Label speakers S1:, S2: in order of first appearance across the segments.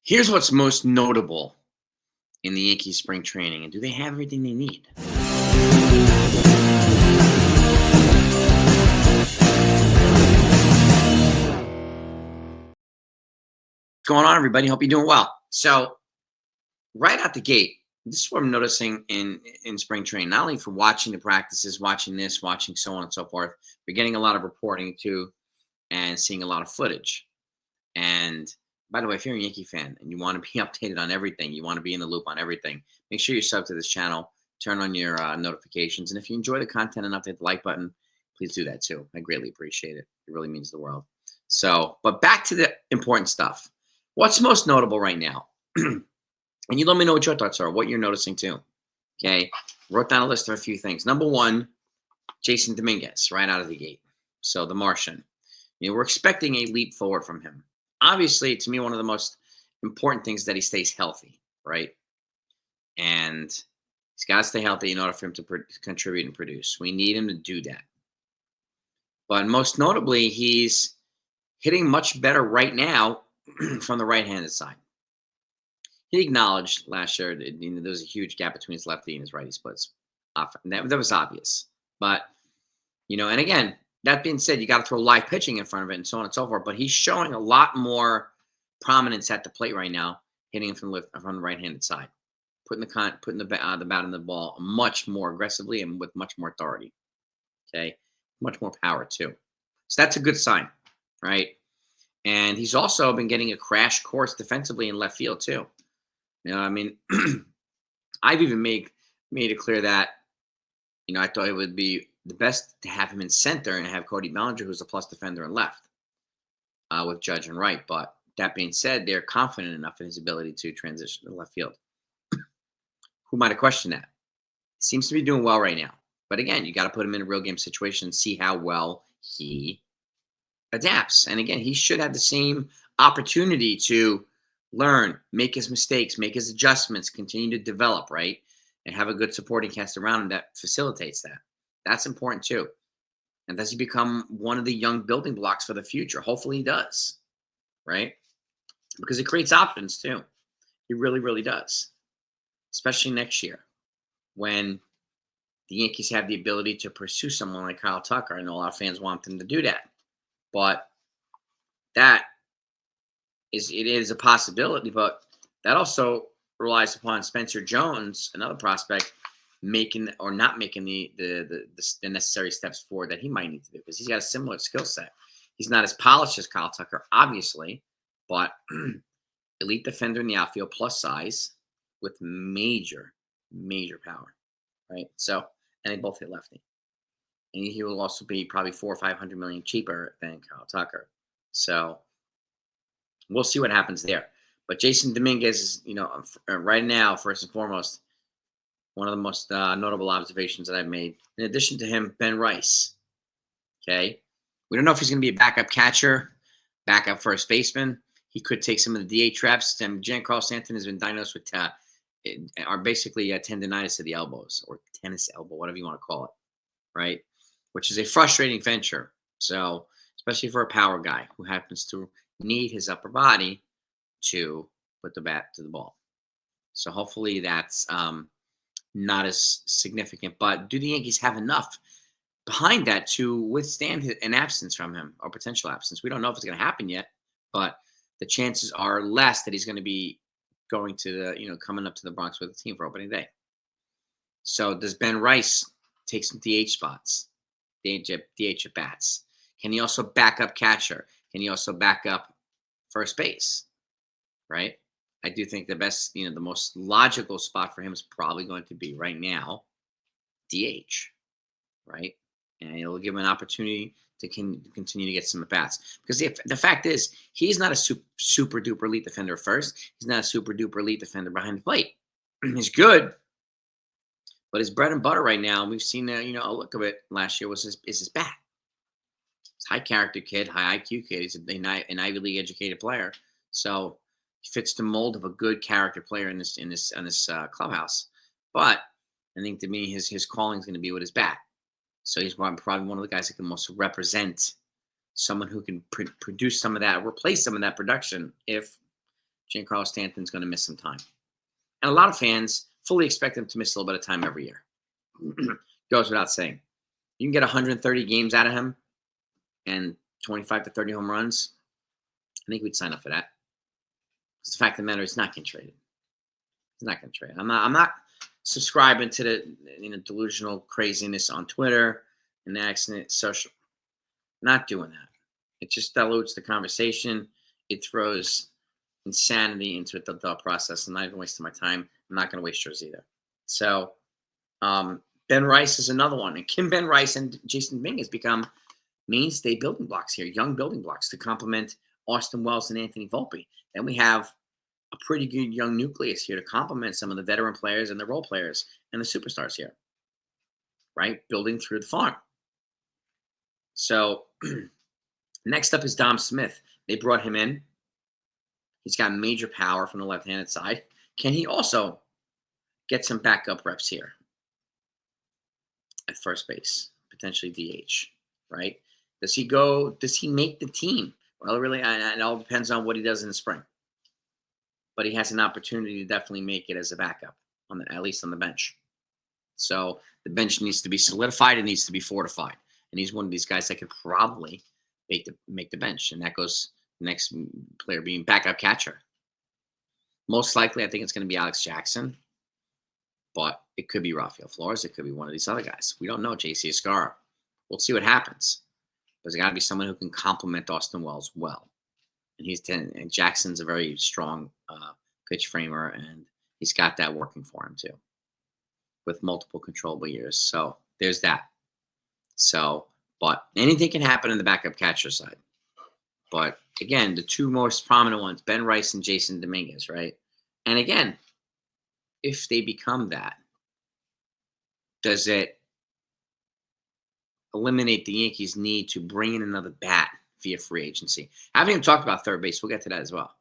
S1: Here's what's most notable in the Yankees spring training, and do they have everything they need? What's going on, everybody? Hope you're doing well. So, right out the gate, this is what I'm noticing in spring training. Not only for watching the practices, watching this, watching so on and so forth, we're getting a lot of reporting too, and seeing a lot of footage. And by the way, if you're a Yankee fan and you want to be updated on everything, you want to be in the loop on everything, make sure you sub to this channel, turn on your notifications. And if you enjoy the content enough to hit the like button, please do that too. I greatly appreciate it. It really means the world. So, but back to the important stuff. What's most notable right now? And you let me know what your thoughts are, what you're noticing too. Okay. Wrote down a list of a few things. Number one, Jason Dominguez, right out of the gate. So the Martian. We're expecting a leap forward from him. Obviously, to me, one of the most important things is that he stays healthy, right? And he's got to stay healthy in order for him to contribute and produce. We need him to do that. But most notably, he's hitting much better right now from the right-handed side. He acknowledged last year that there was a huge gap between his lefty and his righty splits. That was obvious. But, and again, that being said, you got to throw live pitching in front of it and so on and so forth. But he's showing a lot more prominence at the plate right now, hitting from the right-handed side, putting the bat in the ball much more aggressively and with much more authority. Okay, much more power too. So that's a good sign, right? And he's also been getting a crash course defensively in left field too. I've even made it clear that I thought it would be the best to have him in center and have Cody Bellinger, who's a plus defender, in left with Judge and right. But that being said, they're confident enough in his ability to transition to left field. Who might have questioned that? He seems to be doing well right now. But again, you got to put him in a real game situation and see how well he adapts. And again, he should have the same opportunity to learn, make his mistakes, make his adjustments, continue to develop, right? And have a good supporting cast around him that facilitates that. That's important too. And does he become one of the young building blocks for the future? Hopefully he does, right? Because it creates options too. He really, really does. Especially next year when the Yankees have the ability to pursue someone like Kyle Tucker. I know a lot of fans want them to do that. But it is a possibility, but that also relies upon Spencer Jones, another prospect, making or not making the necessary steps forward that he might need to do, because he's got a similar skill set. He's not as polished as Kyle Tucker, obviously, but elite defender in the outfield, plus size, with major power, right? So, and they both hit lefty, and he will also be probably $400 or $500 million cheaper than Kyle Tucker. So we'll see what happens there. But Jason Dominguez is, right now, first and foremost, one of the most notable observations that I've made. In addition to him, Ben Rice. Okay. We don't know if he's going to be a backup catcher, backup first baseman. He could take some of the DH reps. Giancarlo Stanton has been diagnosed with basically tendonitis of the elbows, or tennis elbow, whatever you want to call it, right? Which is a frustrating venture. So, especially for a power guy who happens to need his upper body to put the bat to the ball. So hopefully that's not as significant. But do the Yankees have enough behind that to withstand an absence from him, or potential absence? We don't know if it's going to happen yet, but the chances are less that he's going to be going to coming up to the Bronx with the team for opening day. So does Ben Rice take some DH spots, DH at bats? Can he also back up catcher? Can he also back up first base? Right? I do think the best, the most logical spot for him is probably going to be right now DH, right? And it'll give him an opportunity to continue to get some at bats. Because the fact is, he's not a super duper elite defender first. He's not a super duper elite defender behind the plate. He's good, but his bread and butter right now, and we've seen a look of it last year, is his bat. He's a high character kid, high IQ kid. He's an Ivy League educated player, so he fits the mold of a good character player in this clubhouse. But I think, to me, his calling is going to be with his bat. So he's probably one of the guys that can most represent someone who can produce some of that, replace some of that production if Giancarlo Stanton's going to miss some time. And a lot of fans fully expect him to miss a little bit of time every year. Goes without saying. You can get 130 games out of him and 25 to 30 home runs. I think we'd sign up for that. Because the fact of the matter is, he's not getting traded. He's not going to trade. I'm not subscribing to the delusional craziness on Twitter and the accident social. Not doing that. It just dilutes the conversation. It throws insanity into the thought process. I'm not even wasting my time. I'm not going to waste yours either. So Ben Rice is another one. And Kim Ben Rice and Jason Dominguez become mainstay building blocks here, young building blocks to complement Austin Wells and Anthony Volpe. Then we have a pretty good young nucleus here to complement some of the veteran players and the role players and the superstars here, right? Building through the farm. So next up is Dom Smith. They brought him in. He's got major power from the left-handed side. Can he also get some backup reps here at first base, potentially DH, right? Does he make the team? Well, really, it all depends on what he does in the spring. But he has an opportunity to definitely make it as a backup, at least on the bench. So the bench needs to be solidified. It needs to be fortified. And he's one of these guys that could probably make the bench. And that goes the next player being backup catcher. Most likely, I think it's going to be Alex Jackson. But it could be Rafael Flores. It could be one of these other guys. We don't know, JC Escarra. We'll see what happens. There's got to be someone who can complement Austin Wells well. And Jackson's a very strong pitch framer, and he's got that working for him too, with multiple controllable years. So there's that. So, but anything can happen in the backup catcher side. But again, the two most prominent ones, Ben Rice and Jason Dominguez, right? And again, if they become that, does it eliminate the Yankees' need to bring in another bat via free agency? I haven't even talked about third base. We'll get to that as well,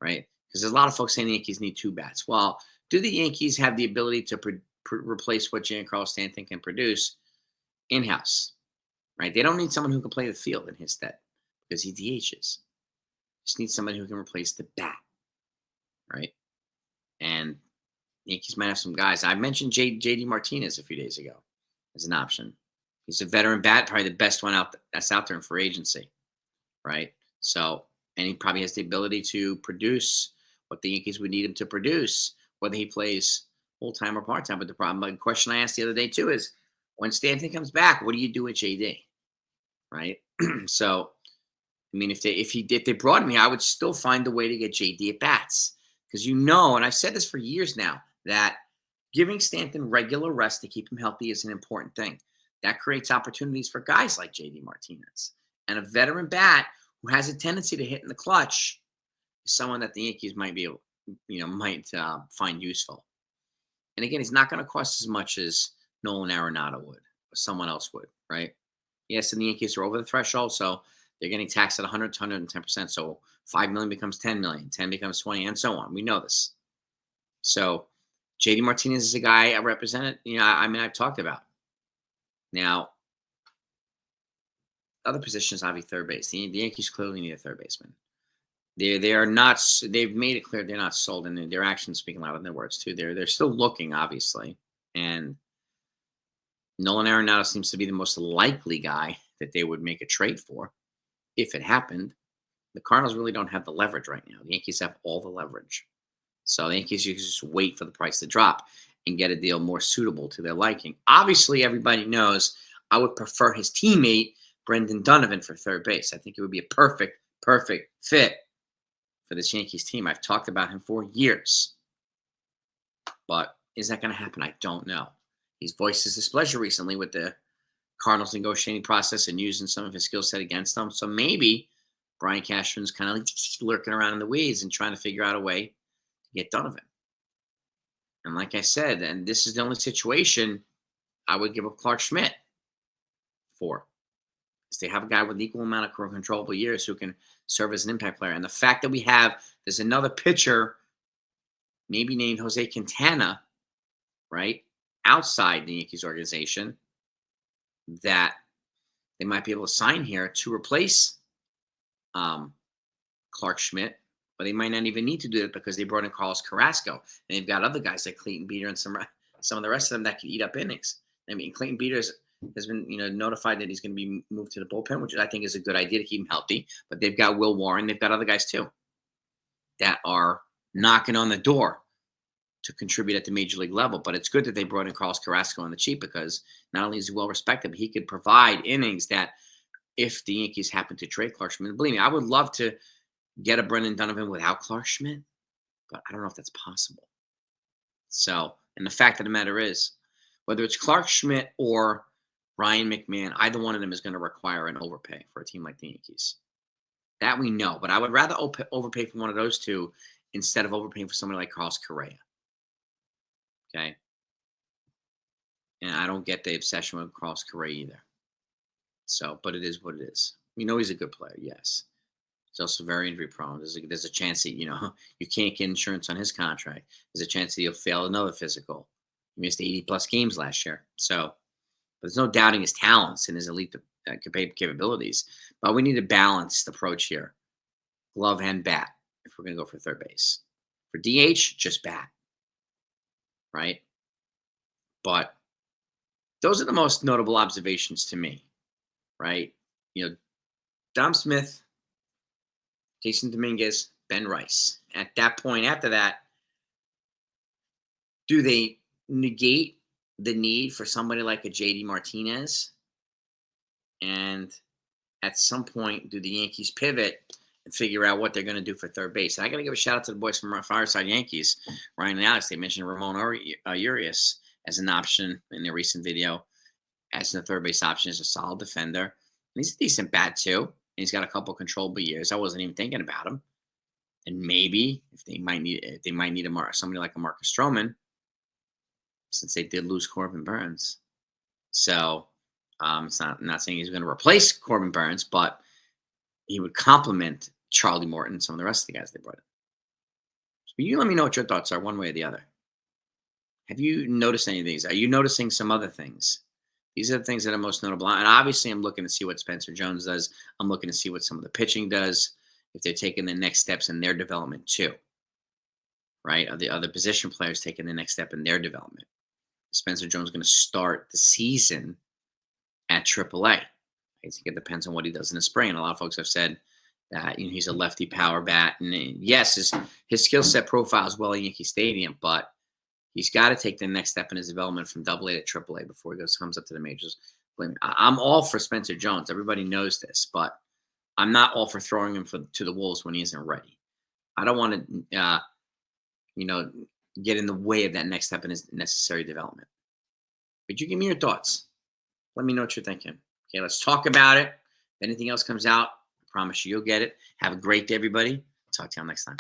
S1: right? Because there's a lot of folks saying the Yankees need two bats. Well, do the Yankees have the ability to replace what Giancarlo Stanton can produce in-house, right? They don't need someone who can play the field in his stead because he DHs. Just need somebody who can replace the bat, right? And the Yankees might have some guys. I mentioned J.D. Martinez a few days ago as an option. He's a veteran bat, probably the best one that's out there in free agency, right? So, and he probably has the ability to produce what the Yankees would need him to produce, whether he plays full-time or part-time. But the question I asked the other day too is, when Stanton comes back, what do you do with JD, right? So, I mean, if they brought me, I would still find a way to get JD at bats because and I've said this for years now, that giving Stanton regular rest to keep him healthy is an important thing. That creates opportunities for guys like J.D. Martinez. And a veteran bat who has a tendency to hit in the clutch is someone that the Yankees might be able, might find useful. And again, he's not going to cost as much as Nolan Arenado would or someone else would, right? Yes, and the Yankees are over the threshold, so they're getting taxed at 100 to 110%. So $5 million becomes $10 million, 10 becomes 20, and so on. We know this. So J.D. Martinez is a guy I represented, I've talked about. Now, other positions, obviously third base. The Yankees clearly need a third baseman. They are not. They've made it clear they're not sold, and their actions speaking louder than their words too. They're still looking, obviously, and Nolan Arenado seems to be the most likely guy that they would make a trade for if it happened. The Cardinals really don't have the leverage right now. The Yankees have all the leverage, so the Yankees just wait for the price to drop and get a deal more suitable to their liking. Obviously, everybody knows I would prefer his teammate, Brendan Donovan, for third base. I think it would be a perfect fit for this Yankees team. I've talked about him for years. But is that going to happen? I don't know. He's voiced his displeasure recently with the Cardinals negotiating process and using some of his skill set against them. So maybe Brian Cashman's kind of like lurking around in the weeds and trying to figure out a way to get Donovan. And like I said, and this is the only situation I would give up Clark Schmidt for. Is they have a guy with equal amount of controllable years who can serve as an impact player. And the fact that there's another pitcher, maybe named Jose Quintana, right, outside the Yankees organization, that they might be able to sign here to replace Clark Schmidt. But they might not even need to do it because they brought in Carlos Carrasco, and they've got other guys like Clayton Beater and some of the rest of them that can eat up innings. I mean, Clayton Beaters has been notified that he's going to be moved to the bullpen, which I think is a good idea to keep him healthy. But they've got Will Warren, they've got other guys too that are knocking on the door to contribute at the major league level. But it's good that they brought in Carlos Carrasco on the cheap, because not only is he well respected, but he could provide innings that if the Yankees happen to trade Clark Schmidt, believe me, I would love to get a Brendan Donovan without Clark Schmidt, but I don't know if that's possible. So, and the fact of the matter is, whether it's Clark Schmidt or Ryan McMahon, either one of them is going to require an overpay for a team like the Yankees. That we know, but I would rather overpay for one of those two instead of overpaying for somebody like Carlos Correa. Okay? And I don't get the obsession with Carlos Correa either. So, but it is what it is. We know he's a good player, yes. He's also very injury prone. There's a chance that, you can't get insurance on his contract. There's a chance that he'll fail another physical. He missed 80-plus games last year. So, but there's no doubting his talents and his elite capabilities. But we need a balanced approach here. Glove and bat, if we're going to go for third base. For DH, just bat. Right? But those are the most notable observations to me. Right? Dom Smith, Jason Dominguez, Ben Rice. At that point, after that, do they negate the need for somebody like a JD Martinez? And at some point, do the Yankees pivot and figure out what they're going to do for third base? And I got to give a shout out to the boys from Fireside Yankees, Ryan and Alex. They mentioned Ramon Urias as an option in their recent video, as the third base option, as a solid defender. And he's a decent bat too. And he's got a couple controllable years. I wasn't even thinking about him. And maybe if they might need somebody like a Marcus Stroman, since they did lose Corbin Burns. So it's not saying he's going to replace Corbin Burns, but he would complement Charlie Morton and some of the rest of the guys they brought in. So you let me know what your thoughts are, one way or the other. Have you noticed any of these? Are you noticing some other things? These are the things that are most notable. And obviously, I'm looking to see what Spencer Jones does. I'm looking to see what some of the pitching does, if they're taking the next steps in their development too. Right? Are the other position players taking the next step in their development? Spencer Jones going to start the season at AAA. I think it depends on what he does in the spring. And a lot of folks have said that he's a lefty power bat. And yes, his skill set profile is well at Yankee Stadium, but he's got to take the next step in his development from AA to AAA before he comes up to the majors. I'm all for Spencer Jones. Everybody knows this, but I'm not all for throwing him to the wolves when he isn't ready. I don't want to, get in the way of that next step in his necessary development. But you give me your thoughts. Let me know what you're thinking. Okay, let's talk about it. If anything else comes out, I promise you'll get it. Have a great day, everybody. Talk to y'all next time.